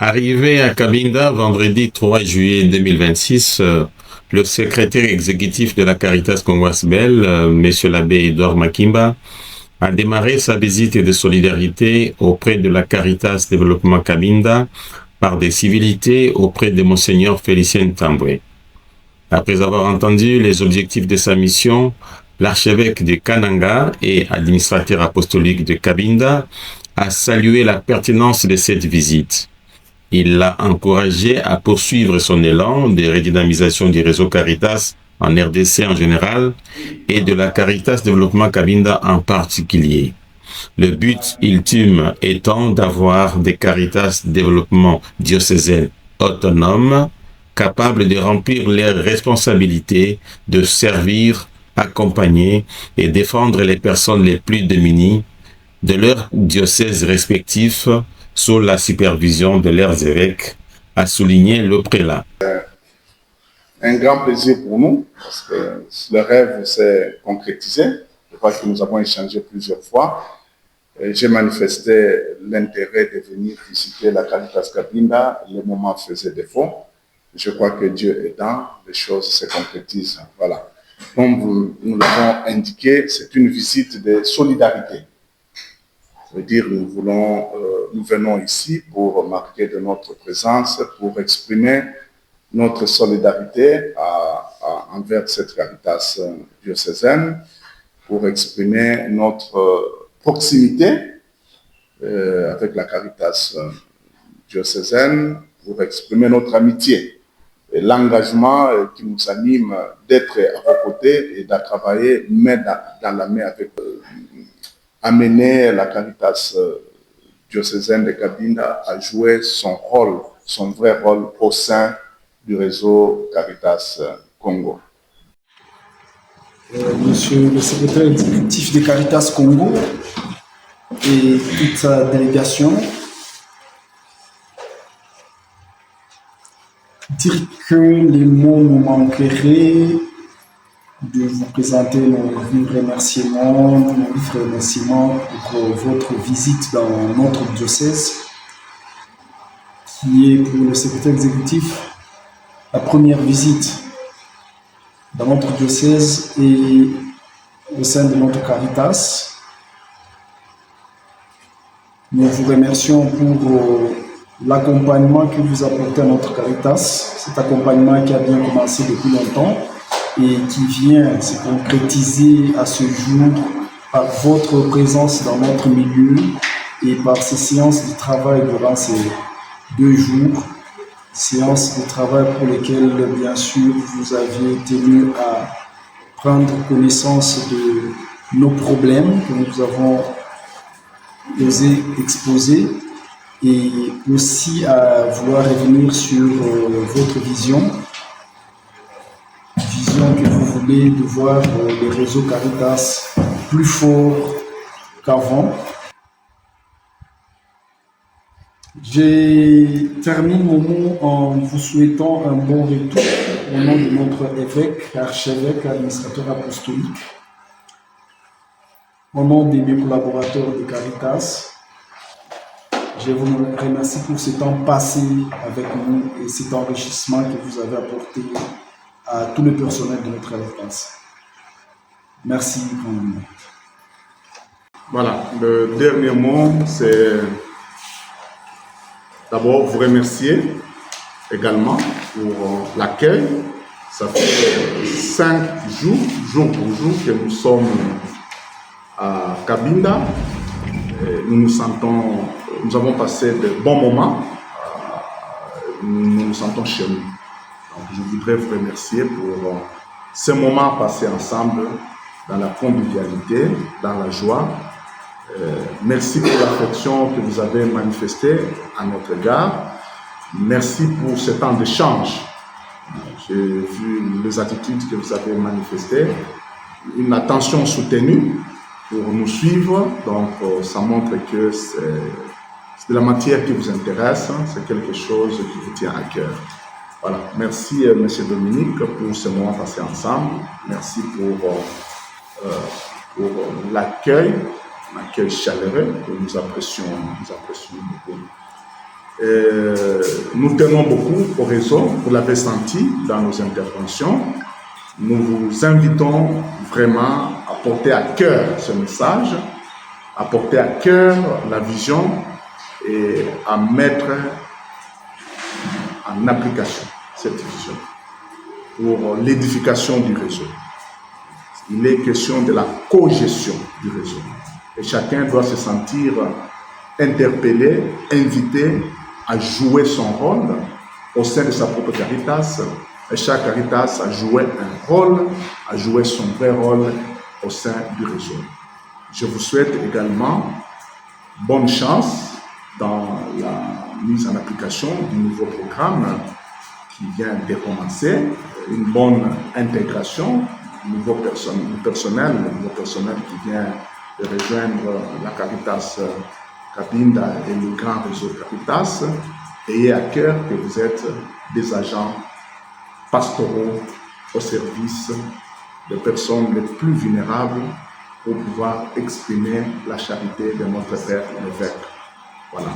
Arrivé à Cabinda vendredi 3 juillet 2026, le secrétaire exécutif de la Caritas Congoise Belle, Monsieur l'abbé Edouard Makimba, a démarré sa visite de solidarité auprès de la Caritas Développement Cabinda par des civilités auprès de Monseigneur Félicien Tamboué. Après avoir entendu les objectifs de sa mission, l'archevêque de Kananga et administrateur apostolique de Cabinda a salué la pertinence de cette visite. Il l'a encouragé à poursuivre son élan de redynamisation du réseau Caritas en RDC en général et de la Caritas Développement Cabinda en particulier. Le but ultime étant d'avoir des Caritas Développement diocésaines autonomes, capables de remplir leurs responsabilités, de servir, accompagner et défendre les personnes les plus démunies de leurs diocèses respectifs sous la supervision de leurs évêques, a souligné le prélat. Un grand plaisir pour nous, parce que le rêve s'est concrétisé. Je crois que nous avons échangé plusieurs fois. J'ai manifesté l'intérêt de venir visiter la Caritas Cabinda. Le moment faisait défaut. Je crois que Dieu aidant, les choses se concrétisent. Voilà. Comme nous l'avons indiqué, c'est une visite de solidarité. Ça veut dire nous venons ici pour marquer de notre présence, pour exprimer notre solidarité envers cette Caritas diocésaine, pour exprimer notre proximité avec la Caritas diocésaine, pour exprimer notre amitié et l'engagement qui nous anime d'être à vos côtés et de travailler main dans la main avec amener la Caritas diocésaine de Cabinda à jouer son rôle, son vrai rôle au sein du réseau Caritas Congo. Monsieur le secrétaire exécutif de Caritas Congo et toute sa délégation, dire que les mots nous manqueraient de vous présenter nos vifs remerciements pour votre visite dans notre diocèse, qui est pour le secrétaire exécutif la première visite dans notre diocèse et au sein de notre Caritas. Nous vous remercions pour l'accompagnement que vous apportez à notre Caritas, cet accompagnement qui a bien commencé depuis longtemps et qui vient se concrétiser à ce jour par votre présence dans notre milieu et par ces séances de travail durant ces 2 jours, séances de travail pour lesquelles, bien sûr, vous aviez tenu à prendre connaissance de nos problèmes que nous avons osé exposer et aussi à vouloir revenir sur votre vision que vous voulez de voir les réseaux Caritas plus forts qu'avant. Je termine mon mot en vous souhaitant un bon retour au nom de notre évêque, archevêque, administrateur apostolique, au nom de mes collaborateurs de Caritas. Je vous remercie pour ce temps passé avec nous et cet enrichissement que vous avez apporté à tout le personnel de notre Caritas. Merci. Voilà, le dernier mot, c'est d'abord vous remercier également pour l'accueil. Ça fait 5 jours, jour pour jour, que nous sommes à Cabinda. Nous avons passé de bons moments. Nous nous sentons chez nous. Donc, je voudrais vous remercier pour ces moments passés ensemble dans la convivialité, dans la joie. Merci pour l'affection que vous avez manifestée à notre égard. Merci pour ce temps d'échange. J'ai vu les attitudes que vous avez manifestées, une attention soutenue pour nous suivre. Donc, ça montre que c'est de la matière qui vous intéresse, c'est quelque chose qui vous tient à cœur. Voilà. Merci, M. Dominique, pour ce moment passé ensemble. Merci pour l'accueil chaleureux que nous apprécions beaucoup. Nous tenons beaucoup au réseau, vous l'avez senti dans nos interventions. Nous vous invitons vraiment à porter à cœur ce message, à porter à cœur la vision et à mettre en application cette vision pour l'édification du réseau. Il est question de la cogestion du réseau. Et chacun doit se sentir interpellé, invité à jouer son rôle au sein de sa propre Caritas. Et chaque Caritas a joué un rôle, a joué son vrai rôle au sein du réseau. Je vous souhaite également bonne chance dans la mise en application du nouveau programme qui vient de commencer, une bonne intégration, nouveau personnel qui vient de rejoindre la Caritas Cabinda et le grand réseau Caritas. Ayez à cœur que vous êtes des agents pastoraux au service des personnes les plus vulnérables pour pouvoir exprimer la charité de notre Père l'évêque. Voilà.